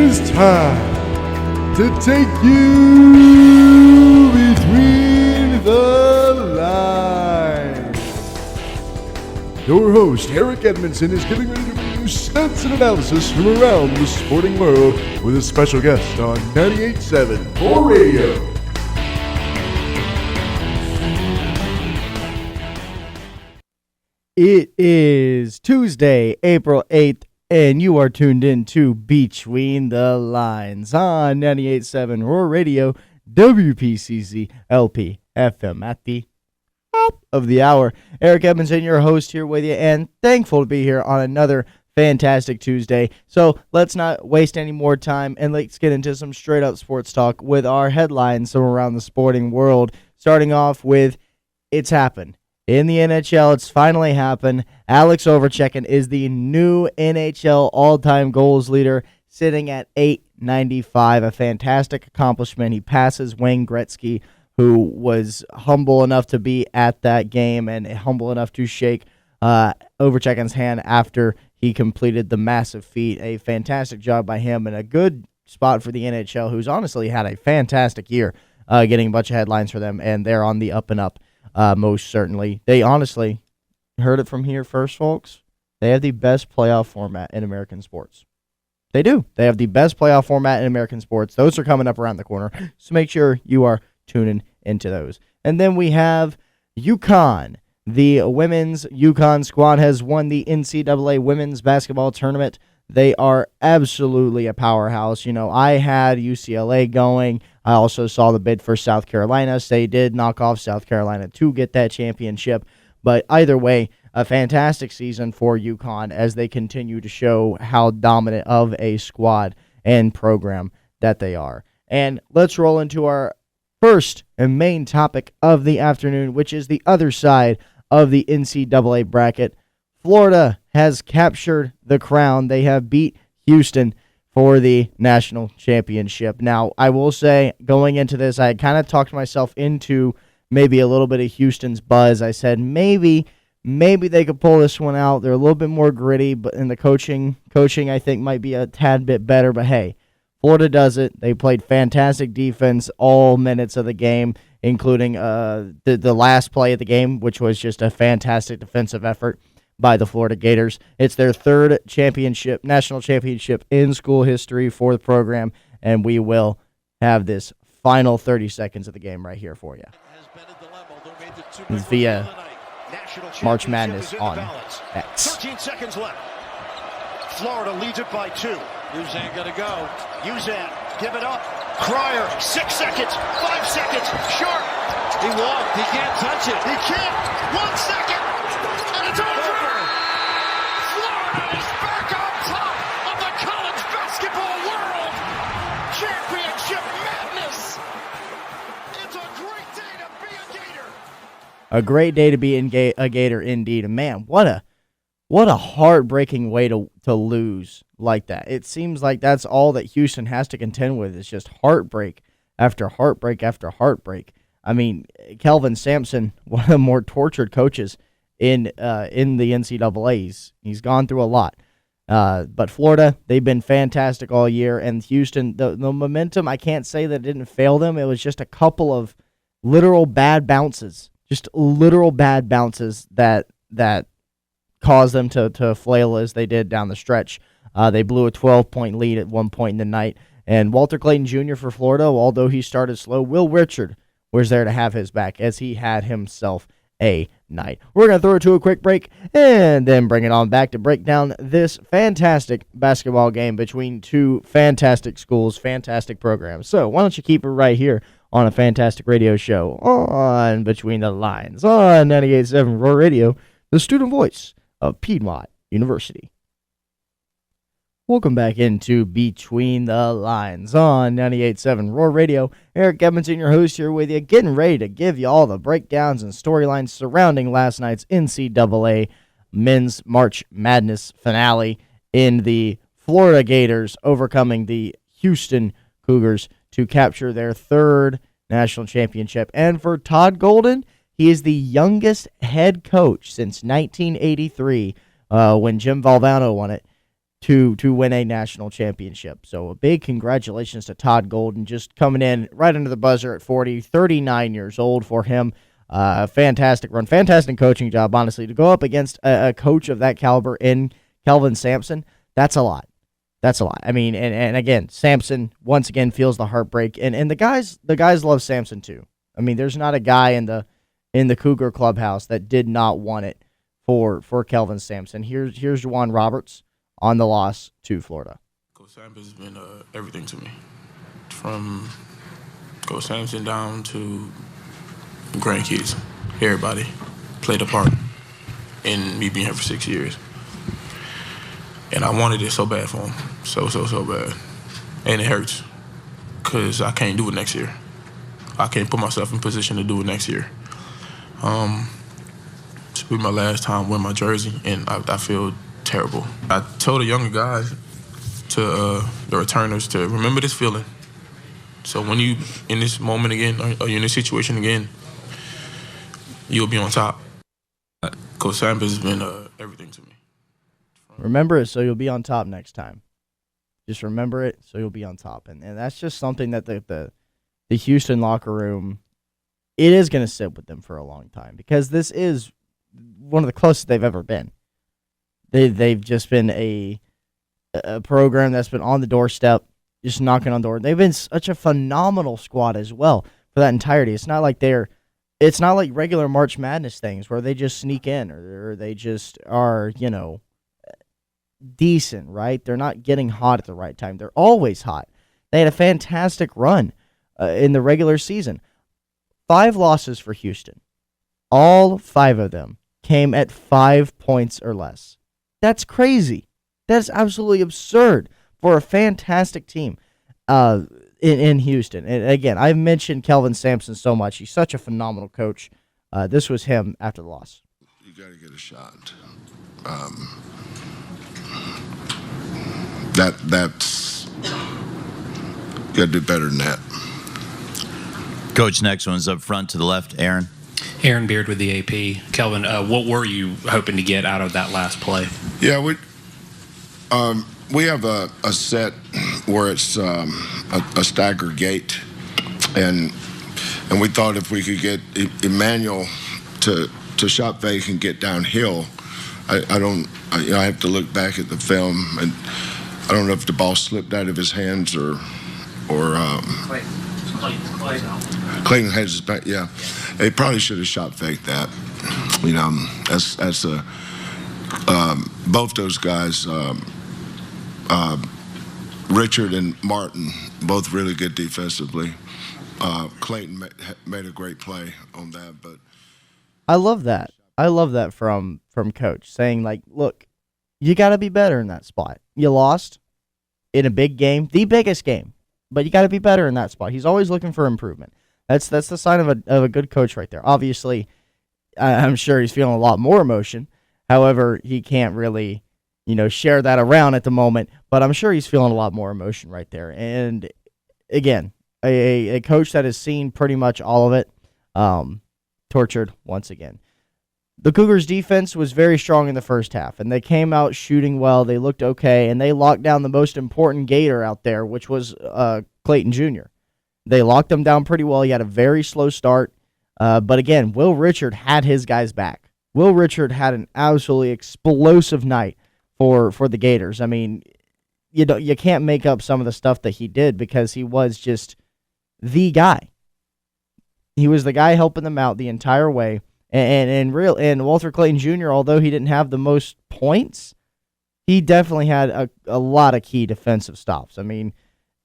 is time to take you between the lines. Your host, Eric Edmondson, is getting ready to bring you stats and analysis from around the sporting world with a special guest on 98.7 for radio. It is Tuesday, April 8th, and you are tuned in to Between the Lines on 98.7 Roar Radio, WPCC LP FM at the top of the hour. Eric Edmondson, your host, here with you, and thankful to be here on another fantastic Tuesday. So let's not waste any more time, and let's get into some straight-up sports talk with our headlines from around the sporting world, starting off with It's Happened. In the NHL, it's finally happened. Alex Ovechkin is the new NHL all-time goals leader, sitting at 895, a fantastic accomplishment. He passes Wayne Gretzky, who was humble enough to be at that game and humble enough to shake Ovechkin's hand after he completed the massive feat. A fantastic job by him and a good spot for the NHL, who's honestly had a fantastic year, getting a bunch of headlines for them, and they're on the up and up. Most certainly. They honestly heard it from here first, folks. They have the best playoff format in American sports. They do. They have the best playoff format in American sports. Those are coming up around the corner, so make sure you are tuning into those. And then we have UConn. The women's UConn squad has won the NCAA women's basketball tournament. They are absolutely a powerhouse. You know, I had UCLA going. I also saw the bid for South Carolina. So they did knock off South Carolina to get that championship. But either way, a fantastic season for UConn as they continue to show how dominant of a squad and program that they are. And let's roll into our first and main topic of the afternoon, which is the other side of the NCAA bracket. Florida has captured the crown. They have beat Houston for the national championship. Now, I will say, going into this, I kind of talked myself into maybe a little bit of Houston's buzz. I said maybe they could pull this one out. They're a little bit more gritty, but in the coaching I think might be a tad bit better. But hey, Florida does it. They played fantastic defense all minutes of the game, including the last play of the game, which was just a fantastic defensive effort by the Florida Gators. It's their third championship, national championship in school history for the program, and we will have this final 30 seconds of the game right here for you. It's via March Madness on X. 13 seconds left. Florida leads it by 2. Uzan got to go. Uzan, give it up. Cryer, 6 seconds, 5 seconds, sharp. He walked, he can't touch it. He can't. 1 second, and it's over. Florida is back on top of the college basketball world. Championship madness. It's a great day to be a Gator. A great day to be a Gator indeed. And man, what a heartbreaking way to lose like that. It seems like that's all that Houston has to contend with is just heartbreak after heartbreak after heartbreak. I mean, Kelvin Sampson, one of the more tortured coaches in the NCAA. He's gone through a lot. But Florida, they've been fantastic all year. And Houston, the momentum, I can't say that it didn't fail them. It was just a couple of literal bad bounces. Just literal bad bounces that caused them to flail as they did down the stretch. They blew a 12-point lead at one point in the night. And Walter Clayton Jr. for Florida, although he started slow, Will Richard was there to have his back as he had himself a night. We're going to throw it to a quick break and then bring it on back to break down this fantastic basketball game between two fantastic schools, fantastic programs. So why don't you keep it right here on a fantastic radio show on Between the Lines on 98.7 Roar Radio, the student voice of Piedmont University. Welcome back into Between the Lines on 98.7 Roar Radio. Eric Edmondson, your host, here with you, getting ready to give you all the breakdowns and storylines surrounding last night's NCAA Men's March Madness finale in the Florida Gators overcoming the Houston Cougars to capture their third national championship. And for Todd Golden, he is the youngest head coach since 1983 when Jim Valvano won it. to win a national championship. So a big congratulations to Todd Golden, just coming in right under the buzzer at 40, 39 years old for him. Fantastic run, fantastic coaching job, honestly. To go up against a coach of that caliber in Kelvin Sampson, that's a lot. That's a lot. I mean, and again, Sampson once again feels the heartbreak, and the guys love Sampson too. I mean, there's not a guy in the Cougar clubhouse that did not want it for Kelvin Sampson. Here's Juwan Roberts on the loss to Florida. Coach Sampson's been everything to me, from Coach Sampson down to grandkids. Everybody played a part in me being here for 6 years. And I wanted it so bad for him. So bad. And it hurts because I can't do it next year. I can't put myself in position to do it next year. This will be my last time wearing my jersey, and I feel terrible. I told the younger guys, to the returners, to remember this feeling. So when you in this moment again, or you're in this situation again, you'll be on top. Coach Sampson has been everything to me. Remember it so you'll be on top next time. Just remember it so you'll be on top. And that's just something that the Houston locker room, it is going to sit with them for a long time, because this is one of the closest they've ever been. They've just been a program that's been on the doorstep, just knocking on the door. They've been such a phenomenal squad as well for that entirety. It's not like regular March Madness things where they just sneak in or they just are, decent, right? They're not getting hot at the right time. They're always hot. They had a fantastic run in the regular season. 5 losses for Houston. All 5 of them came at 5 points or less. That's crazy. That's absolutely absurd for a fantastic team in Houston. And again, I've mentioned Kelvin Sampson so much. He's such a phenomenal coach. This was him after the loss. You got to get a shot. That's you got to do better than that. Coach, next one's up front to the left, Aaron. Aaron Beard with the AP. Kelvin, what were you hoping to get out of that last play? Yeah, we have a set where it's a stagger gate, and we thought if we could get Emmanuel to shot fake and get downhill. I have to look back at the film, and I don't know if the ball slipped out of his hands or Clayton had his back. Yeah, they probably should have shot faked that. That's both those guys, Richard and Martin, both really good defensively. Clayton made a great play on that, but I love that. I love that from Coach, saying, like, look, you got to be better in that spot. You lost in a big game, the biggest game, but you got to be better in that spot. He's always looking for improvement. That's the sign of a good coach right there. Obviously, I'm sure he's feeling a lot more emotion. However, he can't really, share that around at the moment, but I'm sure he's feeling a lot more emotion right there. And again, a coach that has seen pretty much all of it, tortured once again. The Cougars' defense was very strong in the first half, and they came out shooting well. They looked okay, and they locked down the most important Gator out there, which was Clayton Jr. They locked him down pretty well. He had a very slow start, but again, Will Richard had his guys back. Will Richard had an absolutely explosive night for the Gators. I mean, you can't make up some of the stuff that he did, because he was just the guy. He was the guy helping them out the entire way. And Walter Clayton Jr., although he didn't have the most points, he definitely had a lot of key defensive stops. I mean,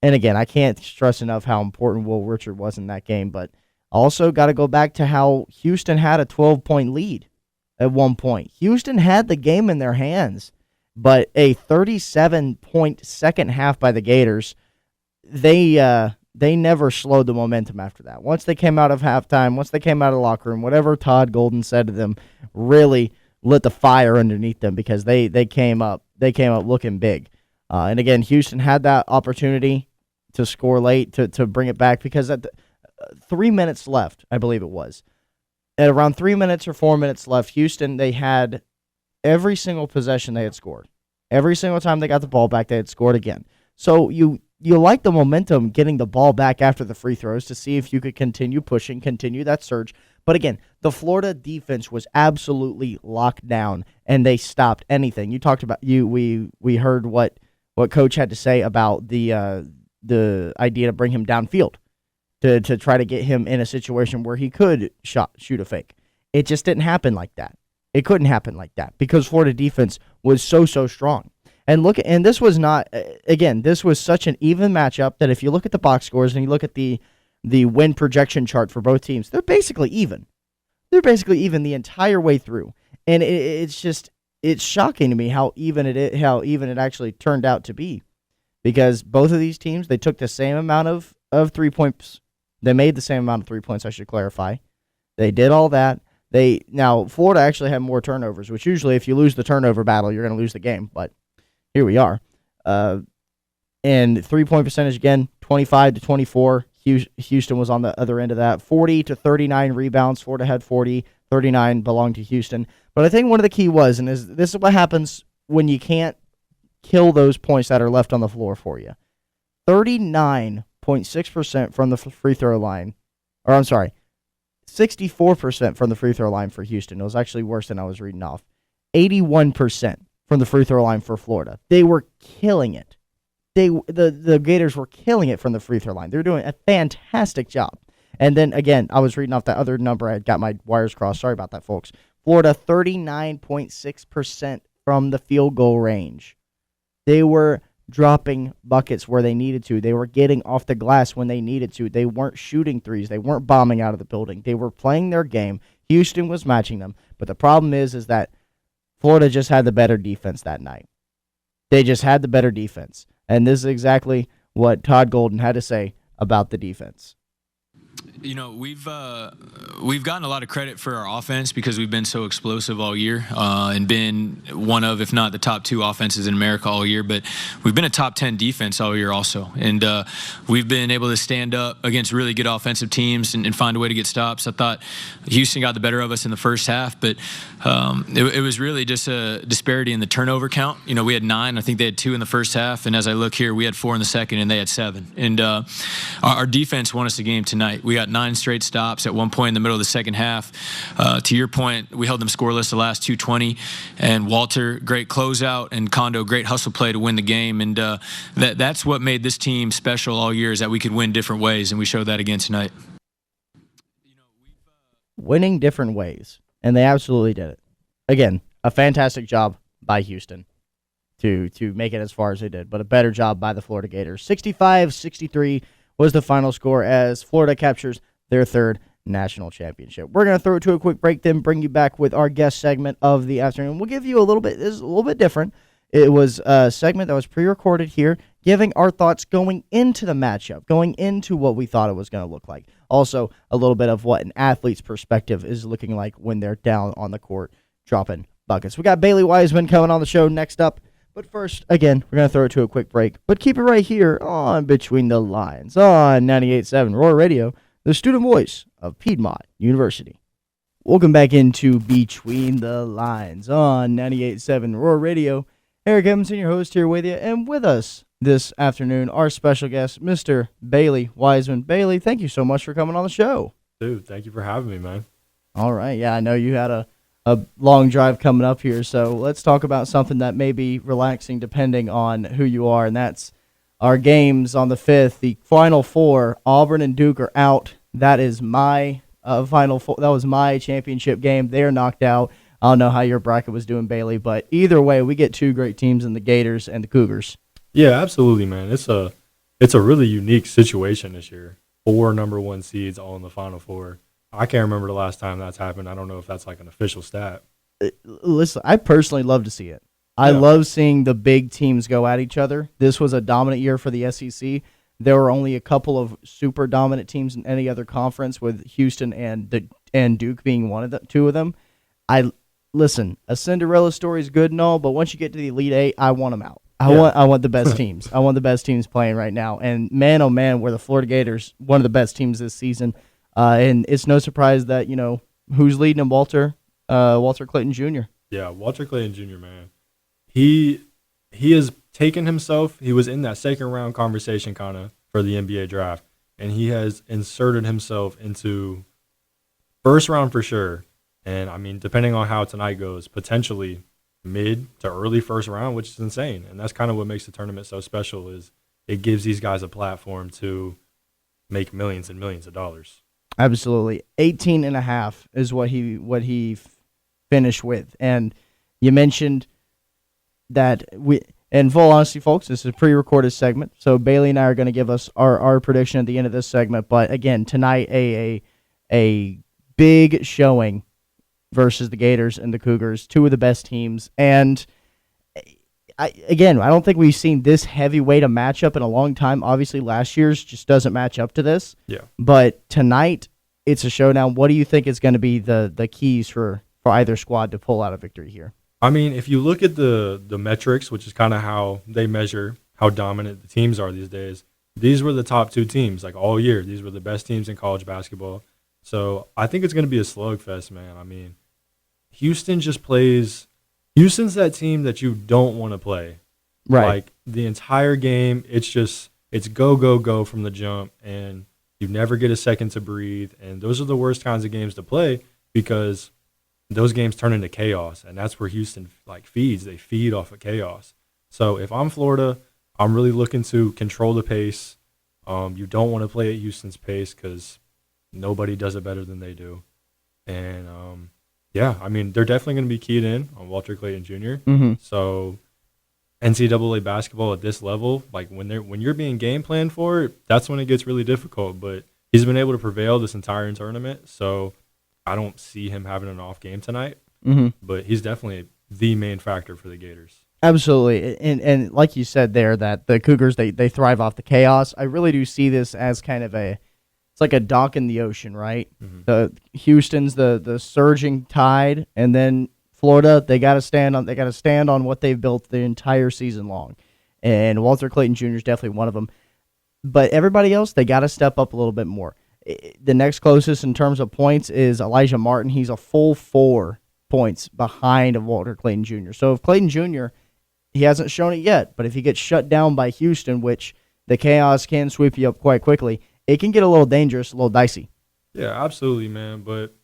and again, I can't stress enough how important Will Richard was in that game, but also got to go back to how Houston had a 12-point lead at one point. Houston had the game in their hands, but a 37-point second half by the Gators, they never slowed the momentum after that. Once they came out of halftime, once they came out of the locker room, whatever Todd Golden said to them really lit the fire underneath them, because they came up looking big. And again, Houston had that opportunity to score late to bring it back, because at 3 minutes left, I believe it was. At around 3 minutes or 4 minutes left, Houston, they had every single possession they had scored. Every single time they got the ball back, they had scored again. So you like the momentum getting the ball back after the free throws to see if you could continue pushing, continue that surge. But again, the Florida defense was absolutely locked down, and they stopped anything. You talked about we heard what Coach had to say about the idea to bring him downfield to try to get him in a situation where he could shoot a fake. It just didn't happen like that. It couldn't happen like that because Florida defense was so strong. And this was not, again, this was such an even matchup that if you look at the box scores and you look at the win projection chart for both teams, they're basically even. They're basically even the entire way through. And it's shocking to me how even it actually turned out to be. Because both of these teams, they took the same amount of 3 points. They made the same amount of 3 points, I should clarify. They did all that. Now, Florida actually had more turnovers, which usually if you lose the turnover battle, you're going to lose the game. But here we are. And 3-point percentage, again, 25-24. Houston was on the other end of that. 40-39 rebounds. Florida had 40. 39 belonged to Houston. But I think one of the key was, and this is what happens when you can't kill those points that are left on the floor for you. 39.6% from the free throw line. Or I'm sorry, 64% from the free throw line for Houston. It was actually worse than I was reading off. 81% from the free throw line for Florida. They were killing it. The Gators were killing it from the free throw line. They were doing a fantastic job. And then, again, I was reading off that other number. I got my wires crossed. Sorry about that, folks. Florida, 39.6% from the field goal range. They were dropping buckets where they needed to. They were getting off the glass when they needed to. They weren't shooting threes. They weren't bombing out of the building. They were playing their game. Houston was matching them. But the problem is that Florida just had the better defense that night. They just had the better defense. And this is exactly what Todd Golden had to say about the defense. You know, we've gotten a lot of credit for our offense because we've been so explosive all year and been one of, if not the top 2 offenses in America all year. But we've been a top 10 defense all year also. And we've been able to stand up against really good offensive teams and find a way to get stops. I thought Houston got the better of us in the first half, but it was really just a disparity in the turnover count. You know, we had 9. I think they had 2 in the first half. And as I look here, we had 4 in the second and they had 7. And our defense won us the game tonight. We got 9 straight stops at one point in the middle of the second half. To your point, we held them scoreless the last 2:20, and Walter, great closeout, and Kondo, great hustle play to win the game. And that's what made this team special all year, is that we could win different ways, and we showed that again tonight. Winning different ways, and they absolutely did it. Again, a fantastic job by Houston to make it as far as they did, but a better job by the Florida Gators. 65-63 was the final score as Florida captures their 3rd national championship. We're going to throw it to a quick break, then bring you back with our guest segment of the afternoon. We'll give you a little bit, this is a little bit different. It was a segment that was pre-recorded here, giving our thoughts going into the matchup, going into what we thought it was going to look like. Also, a little bit of what an athlete's perspective is looking like when they're down on the court dropping buckets. We got Bailey Wiseman coming on the show next up. But first, again, we're going to throw it to a quick break. But keep it right here on Between the Lines on 98.7 Roar Radio, the student voice of Piedmont University. Welcome back into Between the Lines on 98.7 Roar Radio. Eric Edmondson, your host, here with you. And with us this afternoon, our special guest, Mr. Bailey Wiseman. Bailey, thank you so much for coming on the show. Dude, thank you for having me, man. All right. Yeah, I know you had a long drive coming up here, so let's talk about something that may be relaxing depending on who you are, and that's our games on the 5th. The Final Four, Auburn and Duke are out. That is my Final Four. That was my championship game. They're knocked out. I don't know how your bracket was doing, Bailey, but either way, we get 2 great teams in the Gators and the Cougars. Yeah, absolutely, man. It's a really unique situation this year. 4 number 1 seeds all in the Final Four. I can't remember the last time that's happened. I don't know if that's like an official stat. Listen, I personally love to see it. I love seeing the big teams go at each other. This was a dominant year for the SEC. There were only a couple of super dominant teams in any other conference, with Houston and Duke being one of the 2 of them. Listen, a Cinderella story is good and all, but once you get to the Elite 8, I want them out. I want the best teams. I want the best teams playing right now. And man, oh man, were the Florida Gators one of the best teams this season. And it's no surprise that, you know, who's leading them, Walter Clayton Jr. Yeah, Walter Clayton Jr., man. He he has taken himself. He was in that second round conversation kind of for the NBA draft, and he has inserted himself into first round for sure. And I mean, depending on how tonight goes, potentially mid to early first round, which is insane. And that's kind of what makes the tournament so special is it gives these guys a platform to make millions and millions of dollars. Absolutely. 18.5 is what he finished with. And you mentioned that in full honesty, folks, this is a pre-recorded segment. So Bailey and I are going to give us our prediction at the end of this segment. But again, tonight a big showing versus the Gators and the Cougars, two of the best teams. And I don't think we've seen this heavyweight a matchup in a long time. Obviously, last year's just doesn't match up to this. Yeah. But tonight, it's a showdown. What do you think is going to be the keys for either squad to pull out a victory here? I mean, if you look at the metrics, which is kind of how they measure how dominant the teams are these days, these were the top two teams like all year. These were the best teams in college basketball. So I think it's going to be a slugfest, man. I mean, Houston's that team that you don't want to play. Right. Like the entire game, it's go, go, go from the jump, and you never get a second to breathe. And those are the worst kinds of games to play because those games turn into chaos, and that's where Houston feeds. They feed off of chaos. So if I'm Florida, I'm really looking to control the pace. You don't want to play at Houston's pace because nobody does it better than they do. And yeah, I mean, they're definitely going to be keyed in on Walter Clayton Jr. Mm-hmm. So NCAA basketball at this level, like when you're being game planned for it, that's when it gets really difficult. But he's been able to prevail this entire tournament, so I don't see him having an off game tonight. Mm-hmm. But he's definitely the main factor for the Gators. Absolutely. And like you said there, that the Cougars, they thrive off the chaos. I really do see this as kind of it's like a dock in the ocean, right? Mm-hmm. The Houston's the surging tide, and then Florida, they got to stand on what they've built the entire season long. And Walter Clayton Jr. is definitely one of them. But everybody else, they got to step up a little bit more. The next closest in terms of points is Elijah Martin. He's a full 4 points behind of Walter Clayton Jr. So if Clayton Jr., he hasn't shown it yet, but if he gets shut down by Houston, which the chaos can sweep you up quite quickly, it can get a little dangerous, a little dicey. Yeah, absolutely, man. But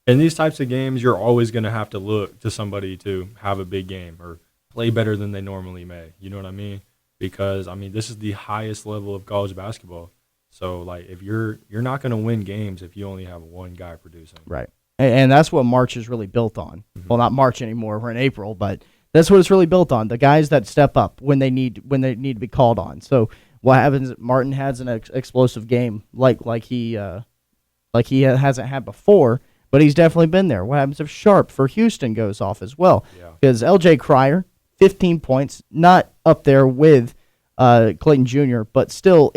in these types of games, you're always going to have to look to somebody to have a big game or play better than they normally may. You know what I mean? Because, I mean, this is the highest level of college basketball. So, like, if you're not going to win games if you only have one guy producing. Right. And that's what March is really built on. Mm-hmm. Well, not March anymore. We're in April, but that's what it's really built on. The guys that step up when they need to be called on. So what happens? Martin has an explosive game like he hasn't had before, but he's definitely been there. What happens if Sharp for Houston goes off as well? Because L.J. Cryer, 15 points, not up there with Clayton Jr., but still,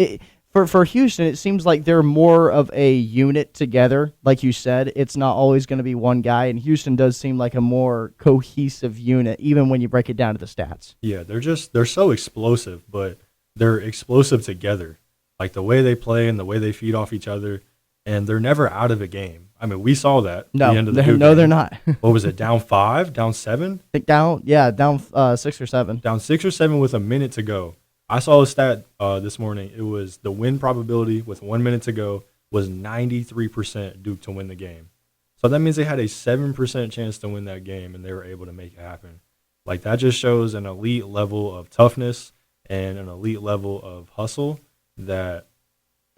for Houston, it seems like they're more of a unit together. Like you said, it's not always going to be one guy, and Houston does seem like a more cohesive unit, even when you break it down to the stats. Yeah, they're so explosive, but they're explosive together. Like the way they play and the way they feed off each other, and they're never out of a game. I mean, we saw that at the end of the game. No, they're not. What was it, down 5, down 7? I think down 6 or 7. Down 6 or 7 with a minute to go. I saw a stat this morning. It was the win probability with 1 minute to go was 93% Duke to win the game. So that means they had a 7% chance to win that game, and they were able to make it happen. Like, that just shows an elite level of toughness and an elite level of hustle that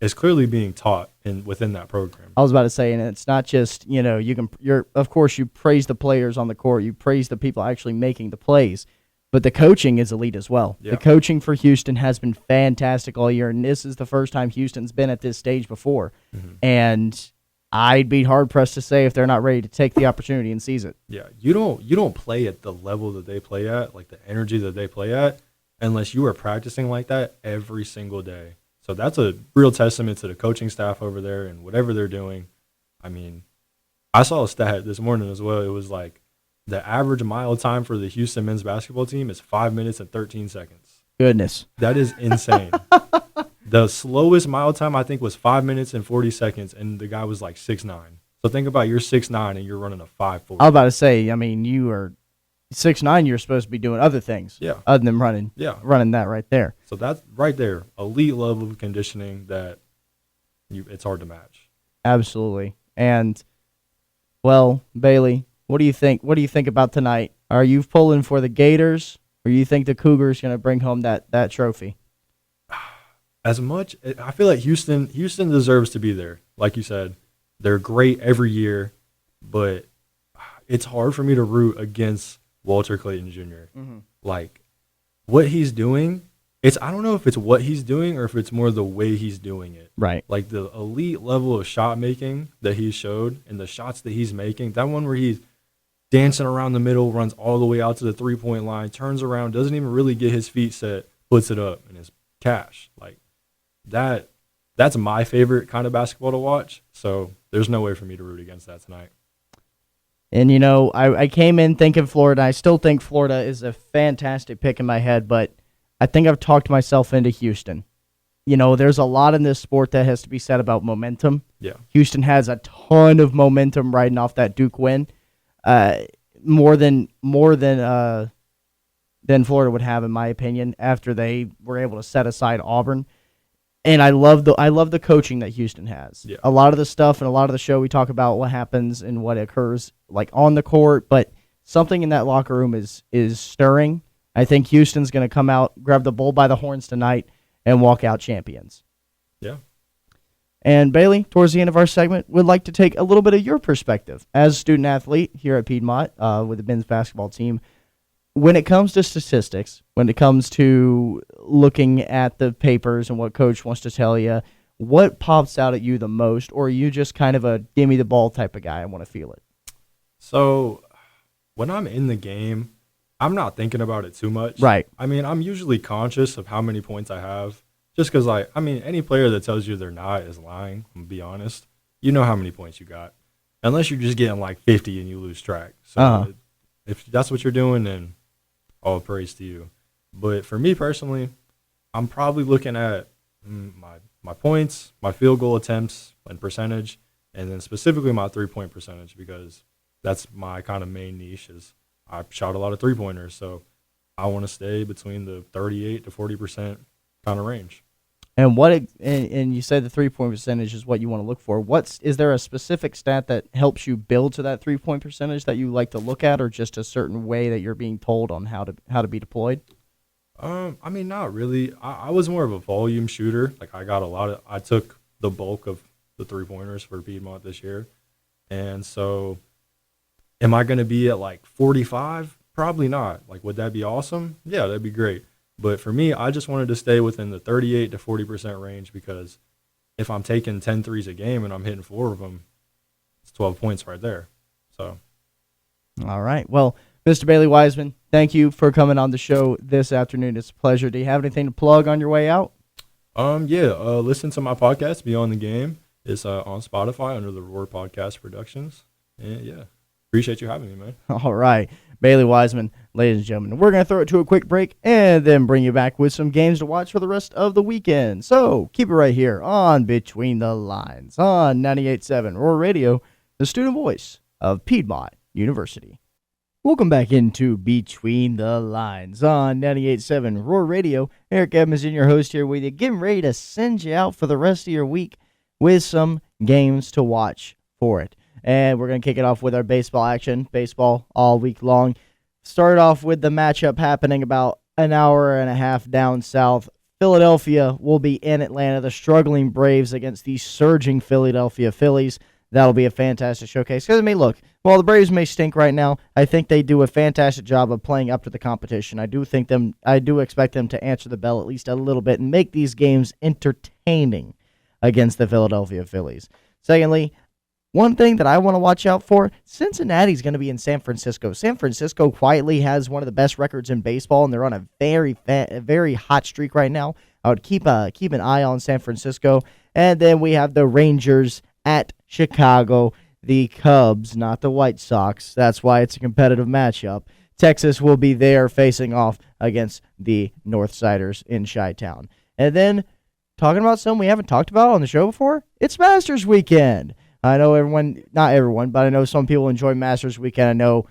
is clearly being taught within that program. I was about to say, and it's not just, of course you praise the players on the court, you praise the people actually making the plays, but the coaching is elite as well. Yeah. The coaching for Houston has been fantastic all year, and this is the first time Houston's been at this stage before. Mm-hmm. And I'd be hard-pressed to say if they're not ready to take the opportunity and seize it. Yeah, you don't play at the level that they play at, like the energy that they play at, unless you are practicing like that every single day. So that's a real testament to the coaching staff over there and whatever they're doing. I mean, I saw a stat this morning as well. It was like the average mile time for the Houston men's basketball team is 5 minutes and 13 seconds. Goodness. That is insane. The slowest mile time, I think, was 5 minutes and 40 seconds, and the guy was like 6'9". So think about you're 6'9", and you're running a 5'4". I was about to say, I mean, you are 6'9", you're supposed to be doing other things. Yeah. Other than running that right there. So that's right there, elite level of conditioning that it's hard to match. Absolutely. And, well, Bailey, what do you think? What do you think about tonight? Are you pulling for the Gators, or you think the Cougars going to bring home that trophy? As much, I feel like Houston deserves to be there. Like you said, they're great every year, but it's hard for me to root against Walter Clayton Jr. Mm-hmm. Like, what he's doing, I don't know if it's what he's doing or if it's more the way he's doing it. Right. Like the elite level of shot making that he showed and the shots that he's making, that one where he's dancing around the middle, runs all the way out to the 3-point line, turns around, doesn't even really get his feet set, puts it up, and it's cash. Like that's my favorite kind of basketball to watch. So there's no way for me to root against that tonight. And, you know, I came in thinking Florida. I still think Florida is a fantastic pick in my head, but I think I've talked myself into Houston. You know, there's a lot in this sport that has to be said about momentum. Yeah. Houston has a ton of momentum riding off that Duke win, more than Florida would have, in my opinion, after they were able to set aside Auburn. And I love the coaching that Houston has. Yeah. A lot of the stuff and a lot of the show we talk about what happens and what occurs like on the court, but something in that locker room is stirring. I think Houston's going to come out, grab the bull by the horns tonight, and walk out champions. Yeah. And Bailey, towards the end of our segment, would like to take a little bit of your perspective as a student athlete here at Piedmont with the men's basketball team. When it comes to statistics, when it comes to looking at the papers and what coach wants to tell you, what pops out at you the most, or are you just kind of a give me the ball type of guy? I want to feel it. So when I'm in the game, I'm not thinking about it too much. Right. I mean, I'm usually conscious of how many points I have just because, any player that tells you they're not is lying, I'm going to be honest. You know how many points you got. Unless you're just getting like 50 and you lose track. So if that's what you're doing, then all praise to you. But for me personally, I'm probably looking at my points, my field goal attempts and percentage, and then specifically my 3-point percentage, because that's my kind of main niche. Is I shot a lot of 3-pointers, so I want to stay between the 38 to 40% kind of range. And and you said the 3-point percentage is what you want to look for. Is there a specific stat that helps you build to that 3-point percentage that you like to look at, or just a certain way that you're being told on how to be deployed? Not really. I was more of a volume shooter. Like I took the bulk of the 3-pointers for Piedmont this year. And so am I going to be at like 45? Probably not. Like, would that be awesome? Yeah, that'd be great. But for me, I just wanted to stay within the 38 to 40% range, because if I'm taking 10 threes a game and I'm hitting 4 of them, it's 12 points right there. So, all right. Well, Mr. Bailey Wiseman, thank you for coming on the show this afternoon. It's a pleasure. Do you have anything to plug on your way out? Listen to my podcast, Beyond the Game. It's on Spotify under the Roar Podcast Productions. And yeah, appreciate you having me, man. All right. Bailey Wiseman, ladies and gentlemen. We're going to throw it to a quick break and then bring you back with some games to watch for the rest of the weekend. So keep it right here on Between the Lines on 98.7 Roar Radio, the student voice of Piedmont University. Welcome back into Between the Lines on 98.7 Roar Radio. Eric Evans, your host here with you, getting ready to send you out for the rest of your week with some games to watch for it. And we're going to kick it off with our baseball action. Baseball all week long. Start off with the matchup happening about an hour and a half down south. Philadelphia will be in Atlanta. The struggling Braves against the surging Philadelphia Phillies. That'll be a fantastic showcase. Because, look, while the Braves may stink right now, I think they do a fantastic job of playing up to the competition. I do expect them to answer the bell at least a little bit and make these games entertaining against the Philadelphia Phillies. Secondly, one thing that I want to watch out for, Cincinnati's going to be in San Francisco. San Francisco quietly has one of the best records in baseball, and they're on a very hot streak right now. I would keep an eye on San Francisco. And then we have the Rangers at Chicago, the Cubs, not the White Sox. That's why it's a competitive matchup. Texas will be there facing off against the Northsiders in Chi-Town. And then, talking about something we haven't talked about on the show before, it's Masters Weekend. I know not everyone, but I know some people enjoy Masters Weekend. I know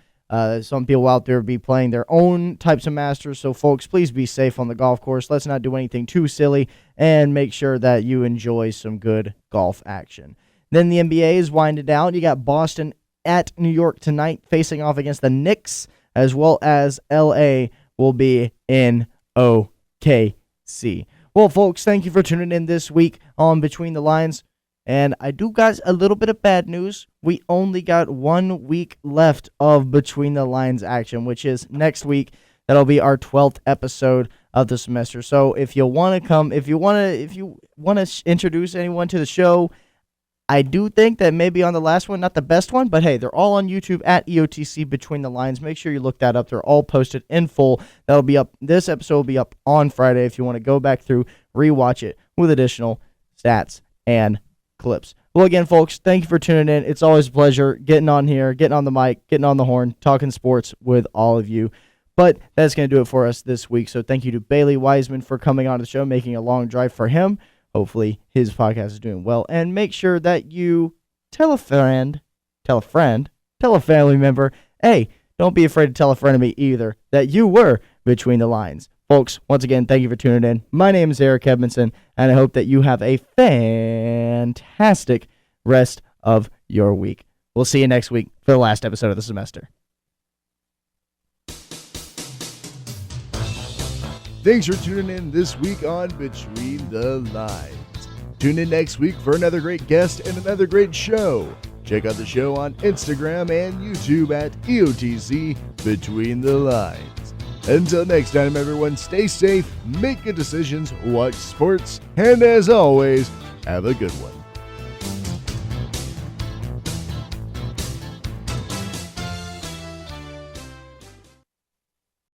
Some people out there be playing their own types of Masters. So, folks, please be safe on the golf course. Let's not do anything too silly and make sure that you enjoy some good golf action. Then the NBA is winding down. You got Boston at New York tonight facing off against the Knicks, as well as LA will be in OKC. Well, folks, thank you for tuning in this week on Between the Lines. And I do got a little bit of bad news. We only got 1 week left of Between the Lines action, which is next week. That'll be our 12th episode of the semester. So if you want to come, if you want to introduce anyone to the show, I do think that maybe on the last one, not the best one, but hey, they're all on YouTube at EOTC Between the Lines. Make sure you look that up. They're all posted in full. That'll be up. This episode will be up on Friday if you want to go back through, rewatch it with additional stats and clips. Well, again, folks, thank you for tuning in. It's always a pleasure getting on here, getting on the mic, getting on the horn, talking sports with all of you. But that's going to do it for us this week. So thank you to Bailey Wiseman for coming on the show, making a long drive for him. Hopefully his podcast is doing well. And make sure that you tell a friend, tell a family member. Hey, don't be afraid to tell a friend of me either that you were Between the Lines. Folks, once again, thank you for tuning in. My name is Eric Edmondson, and I hope that you have a fantastic rest of your week. We'll see you next week for the last episode of the semester. Thanks for tuning in this week on Between the Lines. Tune in next week for another great guest and another great show. Check out the show on Instagram and YouTube at EOTC Between the Lines. Until next time, everyone, stay safe, make good decisions, watch sports, and as always, have a good one.